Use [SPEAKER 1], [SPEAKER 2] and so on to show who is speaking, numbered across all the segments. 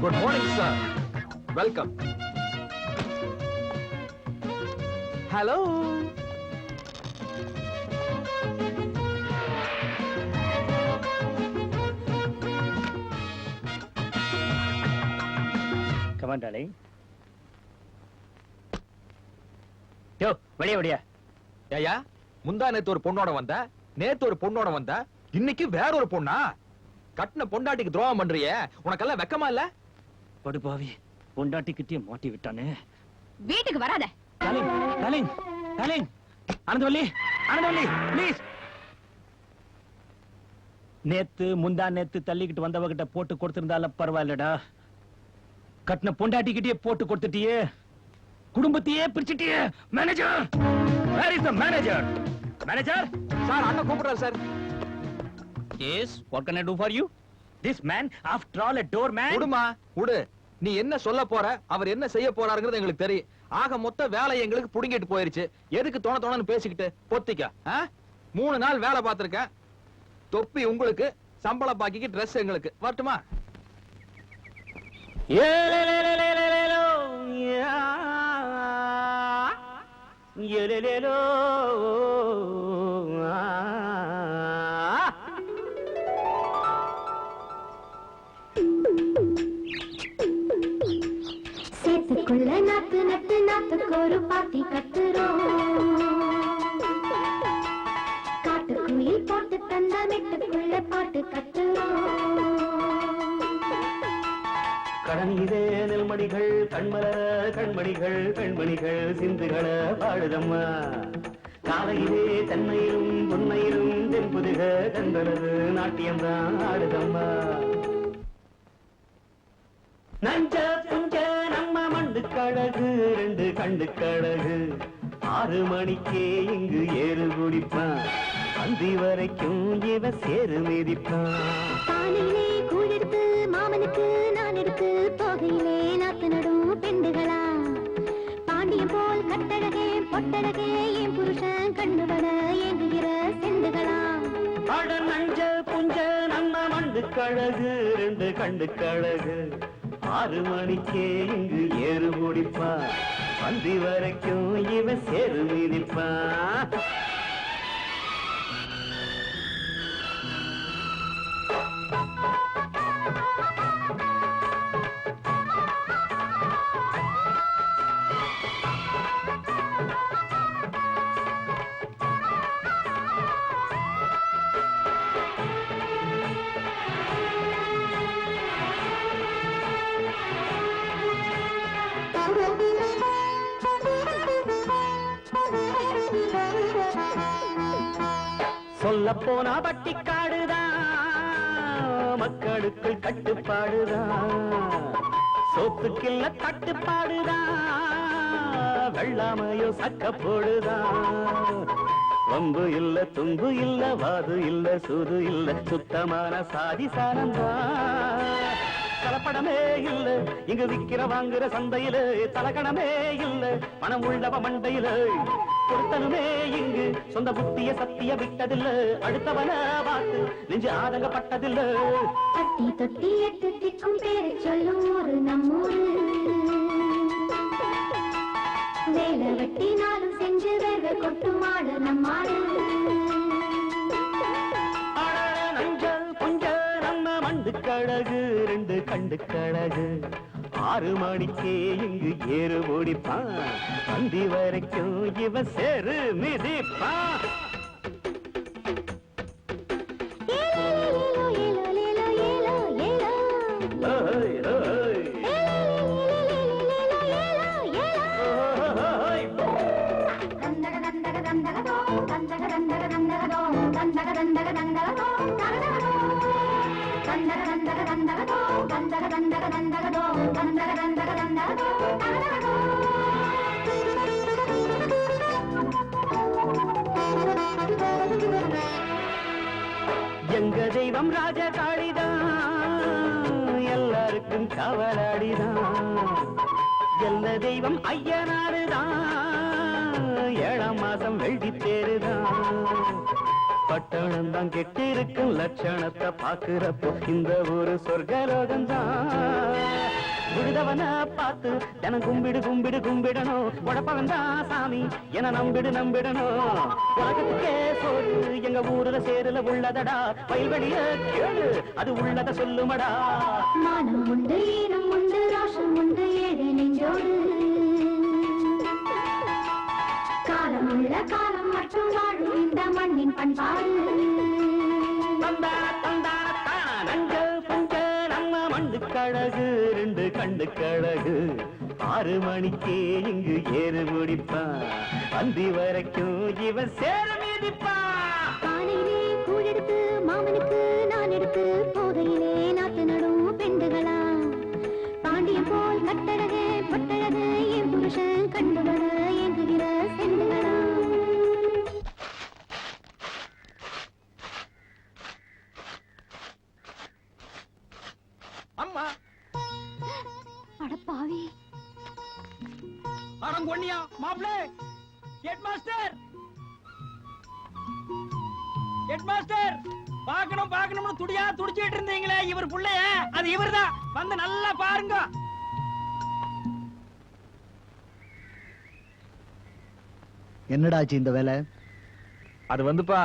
[SPEAKER 1] Good morning, sir. Welcome. Hello.
[SPEAKER 2] Come on, darling. யோ வெளிய வெளிய.
[SPEAKER 1] ஏயா முந்தா நேத்து ஒரு பொண்ணோட வந்த, நேத்து ஒரு பொண்ணோட வந்த, இன்னைக்கு வேற ஒரு பொண்ணா? கட்டின பொண்டாட்டிக்கு துரோகம் பண்றியே, உனக்கெல்லாம் வெக்கமா இல்ல?
[SPEAKER 2] படுபாவி, பொண்டாட்டிக்கிட்டே மாட்டி விட்டானே.
[SPEAKER 3] வீட்டுக்கு வராத.
[SPEAKER 2] Darling, darling, darling. Anandavalli, Anandavalli, please. நேத்து முந்தா நேத்து தள்ளிக்கிட்டு வந்தவகிட்ட போட்டு கொடுத்திருந்தால பரவாயில்லடா. கட்டின பொண்டாட்டிக்கிட்டே போட்டு கொடுத்துட்டியே, குடும்பத்தையே பிரிச்சிட்டியே. Manager, where is the manager? Manager
[SPEAKER 1] sir, அண்ணன் கூப்பிடுறாரு sir.
[SPEAKER 2] Yes, what can I do for you? This man, after all, a doorman.
[SPEAKER 1] உடுமா, உடு. நீ என்ன சொல்ல போற, அவர் என்ன செய்ய போறாருங்கிறது எங்களுக்கு தெரியும். ஆக மொத்த வேலை எங்களுக்கு புடுங்கிட்டு போயிருச்சு. எதுக்கு தோணன்னு பேசிக்கிட்டு பொத்திக்க? 3 நாள் வேலை பார்த்திருக்க. தொப்பி உங்களுக்கு, சம்பள பாக்கிக்கு ட்ரெஸ் எங்களுக்கு. வரட்டுமா?
[SPEAKER 4] சேத்துக்குள்ள நாத்து நட்டு நாத்துக்கு ஒரு பாத்தி கட்டுறோம். காட்டுக்குயில் போட்டு தந்த மெட்டுக்குள்ள பாட்டு கட்டுறோம்.
[SPEAKER 2] கடனிலே நெல்மணிகள் கண்மலர கண்மணிகள் கண்மணிகள் சிந்துகள பாடுதம்மா. காலையிலே தென்னையிலும் பொன்னையிலும் தென்புதுக கண்களது நாட்டியம்தான் ஆடுதம்மா. நஞ்ச புஞ்ச நம்ம மண்டு கழகு, 2 கண்டு கழகு. 6 மணிக்கே இங்கு ஏறு குடிப்பான், அந்தி வரைக்கும் இவ சேரு மிதிப்பான்.
[SPEAKER 4] பானையிலே கூழெடுத்து மாமனுக்கு நான் எடுத்து போகையிலே நாத்து நடும் பெண்டுகளா. பாண்டியம் போல் கட்டழகே பொட்டழகே என் புருஷன் கண்ணுபட ஏங்குகிற செண்டுகளா.
[SPEAKER 2] அட நஞ்ச புஞ்ச நம்ம மண்டு கழகு, 2 கண்டு கழகு. 6 மணிக்கே இங்கு ஏறு முடிப்பா, அந்தி வரைக்கும் இவ சேரு மிதிப்பா. சொல்ல போனா பட்டிக்காடுதான், மக்களுக்கு கட்டுப்பாடுதான். சொத்துக்கில்ல கட்டுப்பாடுதான், வெள்ளாமையோ சக்க போடுதான். வம்பு இல்ல தும்பு இல்ல வாது இல்ல சூது இல்ல, சுத்தமான சாதி சாரம்தான். கலப்படமே இல்ல இங்கு விக்கிற வாங்குற சந்தையில, தலகணமே இல்ல பணம் உள்ளவ மண்டையில. கொடுத்தனுமே இங்கு சொந்த புத்திய சத்திய விட்டதில்ல, அடுத்தவன பார்த்து நெஞ்சு ஆதங்கப்பட்டதில்ல.
[SPEAKER 4] தட்டி தொட்டி எட்டு திக்கும் பேரை சொல்லும் ஊரு நம்மூரு. வேலை வெட்டி நாளும் செஞ்சு வேர்வை கொட்டு மாடு நம்மாடு.
[SPEAKER 2] நஞ்சல் புஞ்ச நம்ம மண்டு கழகு, 2 கண்டு கழகு. 6 மணிக்கே இங்கு ஏறு ஓடிப்பான், அந்தி வரைக்கும் இவ சேரு மிதிப்பான். எங்க தெய்வம் ராஜகாளிதான், எல்லாருக்கும் காவலாடிதான். எல்ல தெய்வம் ஐயனாருதான், 7ஆம் மாசம் வெள்ளி தேருதான். பட்டணம் தான் கெட்டி இருக்கும் லட்சணத்தை பாக்குறப்போ இந்த ஒரு சொர்க்கலோகம்தான். விழுதவன பார்த்து தினம் கும்பிடு கும்பிடு கும்பிடணும். உடப்பவன் தான் சாமி என நம்பிடணும். உலகத்துக்கே சோறு எங்க ஊர்ல சேருல உள்ளதடா. வயல்வெளிய கேளு அது உள்ளத சொல்லுமடா.
[SPEAKER 4] மானம் உண்டு ஈனம் உண்டு ரோஷம் உண்டு ஏழை நெஞ்சோடு. காலம் உள்ள காலம் மற்றும் வாழும் இந்த மண்ணின் பண்பாடு.
[SPEAKER 2] கழகு ரெண்டு கண்டு கழகு 6 மணிக்கே இங்கு ஏறு முடிப்பான். அந்தி வரைக்கும் இவன் சேர மீதிப்பான்.
[SPEAKER 4] காலையிலே கூழெடுத்து மாமனுக்கு நான் எடுத்து போதையிலே நாத்து நடும் பெண்டுகளா. பாண்டியம் போல் கட்டழகே பட்டழகு என் புருஷன் கண்டுகள ஏங்குகிற செண்டுகளா.
[SPEAKER 1] அம்மா
[SPEAKER 4] அட பாவி.
[SPEAKER 3] அரங்கொன்னியா மாப்ளே. ஹெட் மாஸ்டர் பார்க்கணும்னு துடியா துடிச்சிட்டு இருந்தீங்களே, இவர் புள்ளைய அது இவர்தான். வந்து நல்லா பாருங்க.
[SPEAKER 5] என்னடாச்சு இந்த வேலை?
[SPEAKER 1] அது வந்துப்பா,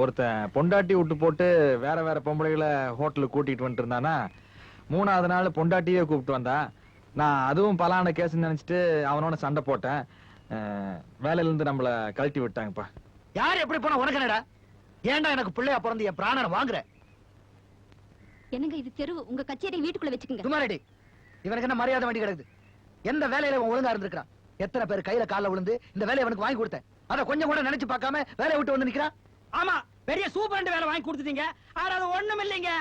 [SPEAKER 1] ஒருத்தன் பொண்டாட்டி விட்டு போட்டு வேற வேற பொம்பளைகளை ஹோட்டலுக்கு கூட்டிட்டு வந்துட்டு இருந்தானா, 3ஆவது நாள் பொண்டாட்டியே கூப்பிட்டு வந்தா. நான் அதுவும் பலான கேஸ் நினைச்சிட்டு அவனோட சண்டை போட்டேன். வேலையில இருந்து நம்மள கழட்டி விட்டாங்கப்பா.
[SPEAKER 5] யார் எப்படி போனா உனக்கு என்னடா? ஏன்டா எனக்கு பிள்ளையா பிறந்து என் பிராணனை வாங்குற?
[SPEAKER 6] என்னங்க இது தெரு, உங்க கச்சேரி வீட்டுக்குள்ள வச்சுக்கோங்க.
[SPEAKER 5] சுமாரடி, இவனுக்கு என்ன மரியாதை வேண்டி கிடக்குது? எந்த வேலையில இவன் ஒழுங்கா இருந்திருக்கான்? எத்தனை பேர் கையில கால விழுந்து இந்த வேலையை அவனுக்கு வாங்கி கொடுத்தேன். அத கொஞ்சம் கூட நினைச்சு பார்க்காம வேலையை விட்டு வந்து நிக்கிறான்.
[SPEAKER 3] ஆமா, பெரிய சூப்பர் வேலை வாங்கி கொடுத்துட்டீங்க. ஆனா அது ஒண்ணும் இல்லைங்க.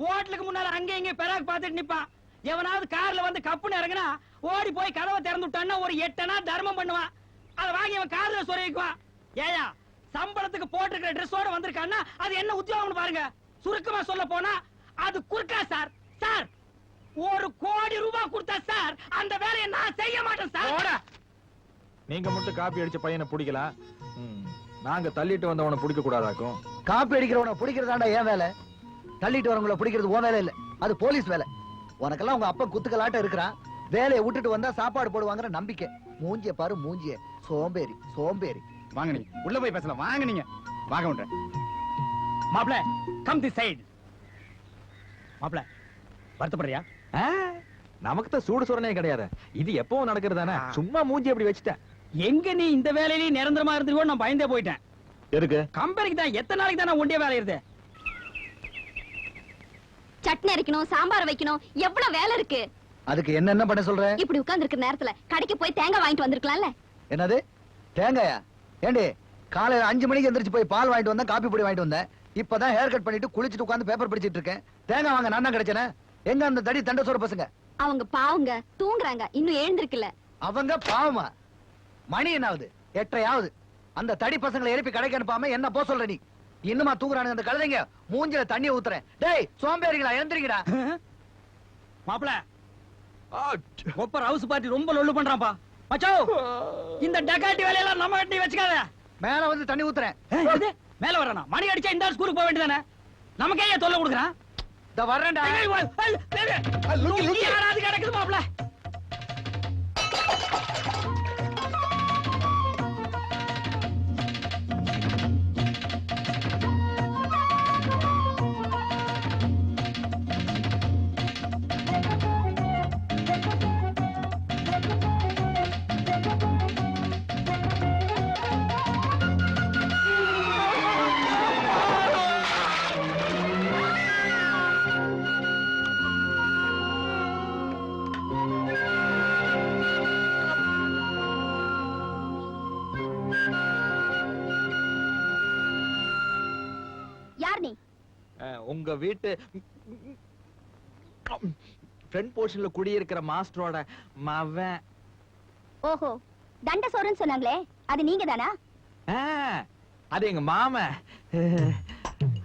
[SPEAKER 3] ஹோட்டலுக்கு முன்னால அங்க இங்க பெராக் பார்த்துட்டு நிப்பான். எவனாவது கார்ல வந்து கப்புன்னு இறங்கினா ஓடி போய் கதவை திறந்து விட்டான்னா ஒரு 8 அணா தர்மம் பண்ணுவான். அதை வாங்கி அவன் கார்ல சொருகிக்குவான். ஏயா, சம்பளத்துக்கு போட்டிருக்கிற ட்ரெஸ்ஸோட வந்திருக்கான்னா அது என்ன உத்தியோகம்னு பாருங்க. சுருக்கமா சொல்ல போனா அது குறுக்கா சார். சார், 1 கோடி ரூபாய் கொடுத்தா சார் அந்த வேலையை நான் செய்ய மாட்டேன் சார்.
[SPEAKER 1] நீங்க மட்டும் காப்பி அடிச்ச பையனை பிடிக்கலாம், நாங்க தள்ளிட்டு வந்தவனை பிடிக்க கூடாதாக்கும்.
[SPEAKER 5] காப்பி அடிக்கிறவனை பிடிக்கிறதாண்டா ஏன் வேலை. தள்ளிட்டு வரவங்கள பிடிக்கிறது உன் வேலை இல்ல, அது போலீஸ் வேலை. உனக்கெல்லாம் உங்க அப்பா குத்துக்கலாட்ட இருக்கிறான். வேலையை விட்டுட்டு வந்தா சாப்பாடு போடுவாங்கிற நம்பிக்கை. மூஞ்சிய பாரு மூஞ்சிய, சோம்பேறி சோம்பேறி.
[SPEAKER 7] வாங்க நீ உள்ள போய் பேசலாம். வாங்க நீங்க வாங்க உண்ட
[SPEAKER 3] மாப்ள, கம் தி சைடு. மாப்ள, வருத்தப்படுறியா?
[SPEAKER 1] நமக்கு தான் சூடு சுரணே கிடையாது. இது எப்பவும் நடக்கிறதானே. சும்மா மூஞ்சி அப்படி வச்சுட்டேன்.
[SPEAKER 3] எங்க நீ இந்த வேலையிலேயே நிரந்தரமா இருந்துக்கோ, நான் பயந்தே போயிட்டேன்.
[SPEAKER 1] எதுக்கு?
[SPEAKER 3] கம்பெனிக்கு தான். எத்தனை நாளைக்கு தான் நான் ஒண்டிய வேலை இருந்தேன்.
[SPEAKER 6] சட்னி அரைக்கணும், சாம்பார் வைக்கணும், எவ்வளவு வேலை இருக்கு.
[SPEAKER 5] அதுக்கு என்ன பண்ண சொல்ற?
[SPEAKER 6] இப்படி உட்கார்ந்து இருக்கிற நேரத்துல கடைக்கு போய் தேங்காய் வாங்கிட்டு வந்திருக்கலாம்ல.
[SPEAKER 5] என்னது தேங்காயா? ஏண்டி, காலையில 5 மணிக்கு எந்திரிச்சு போய் பால் வாங்கிட்டு வந்தேன், காப்பி பொடி வாங்கிட்டு வந்தேன். இப்பதான் ஹேர் கட் பண்ணிட்டு குளிச்சுட்டு உட்கார்ந்து பேப்பர் படிச்சிட்டு இருக்கேன். தேங்காய் வாங்க நான் தான் கிடைச்சேனே. எங்க அந்த தடி தண்ட சோறு பசங்க?
[SPEAKER 6] அவங்க பாவங்க, தூங்குறாங்க, இன்னும் எழுந்திருக்கல.
[SPEAKER 5] அவங்க பாவமா? மணி என்னாவது? 8:30 அந்த தடி பசங்களை எழுப்பி கடைக்கு அனுப்பாம என்ன போ சொல்ற நீ? இன்னுமா தூங்குறானுங்க அந்த கழுதைங்க? மூஞ்சில தண்ணிய ஊத்துறேன். டேய் சோம்பேறிங்களா, எழுந்திருங்கடா.
[SPEAKER 3] மாப்ள, ஒப்பர் ஹவுஸ் பார்ட்டி ரொம்ப லொல்லு பண்றான்ப்பா. மச்சோ, இந்த டகாட்டி வேலையெல்லாம் நம்ம கட்டி வச்சுக்காத.
[SPEAKER 5] மேல வந்து தண்ணி ஊத்துறேன்.
[SPEAKER 3] மேல வரானா? மணி அடிச்சா இந்த ஸ்கூலுக்கு போக வேண்டியதானே? நமக்கே ஏன் தொல்லை கொடுக்குறான்?
[SPEAKER 5] இந்த வர்றேன்டா.
[SPEAKER 3] யாராவது கிடக்குது மாப்ள.
[SPEAKER 6] யார் நீ?
[SPEAKER 1] உங்க வீட்டு ஃப்ரண்ட் போர்ஷன்ல குடியிருக்கிற மாஸ்டரோட மவன்.
[SPEAKER 6] ஓஹோ, தண்ட சோறுன்னு சொன்னாங்களே, அது நீங்க தானா?
[SPEAKER 1] அது எங்க மாமன்.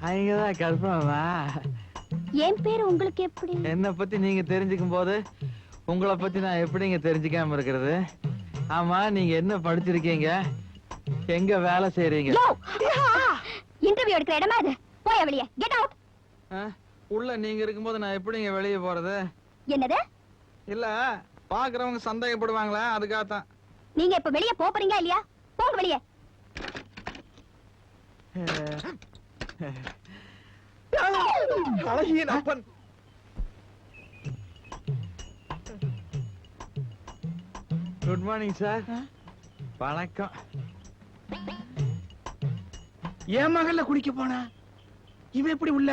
[SPEAKER 1] அங்கதான் கல்பமா.
[SPEAKER 6] என் பேரு உங்களுக்கு எப்படி?
[SPEAKER 1] என்ன பத்தி நீங்க தெரிஞ்சுக்கும் போது உங்களை பத்தி நான் எப்படிங்க தெரிஞ்சுக்காம இருக்கிறது? ஆமா, நீங்க என்ன படிச்சிருக்கீங்க? எங்க வேலை செய்றீங்க?
[SPEAKER 6] இன்டர்வியூ எடுக்கிற இடமா இது? போய் வெளியே, கெட் அவுட்.
[SPEAKER 1] உள்ள நீங்க இருக்கும்போது நான் எப்படிங்க வெளியே போறது?
[SPEAKER 6] என்னது?
[SPEAKER 1] இல்ல பாக்குறவங்க சந்தேகப்படுவாங்களா, அதுக்காகத்தான்.
[SPEAKER 6] நீங்க இப்ப வெளியே போறீங்களா இல்லையா? போங்க வெளியே.
[SPEAKER 1] அழகிய அப்பன். Good morning sir. வணக்கம்.
[SPEAKER 7] என் மகள்ல குளிக்க போனா இவன் எப்படி உள்ள?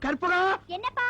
[SPEAKER 7] கற்பகம்
[SPEAKER 6] என்னப்பா?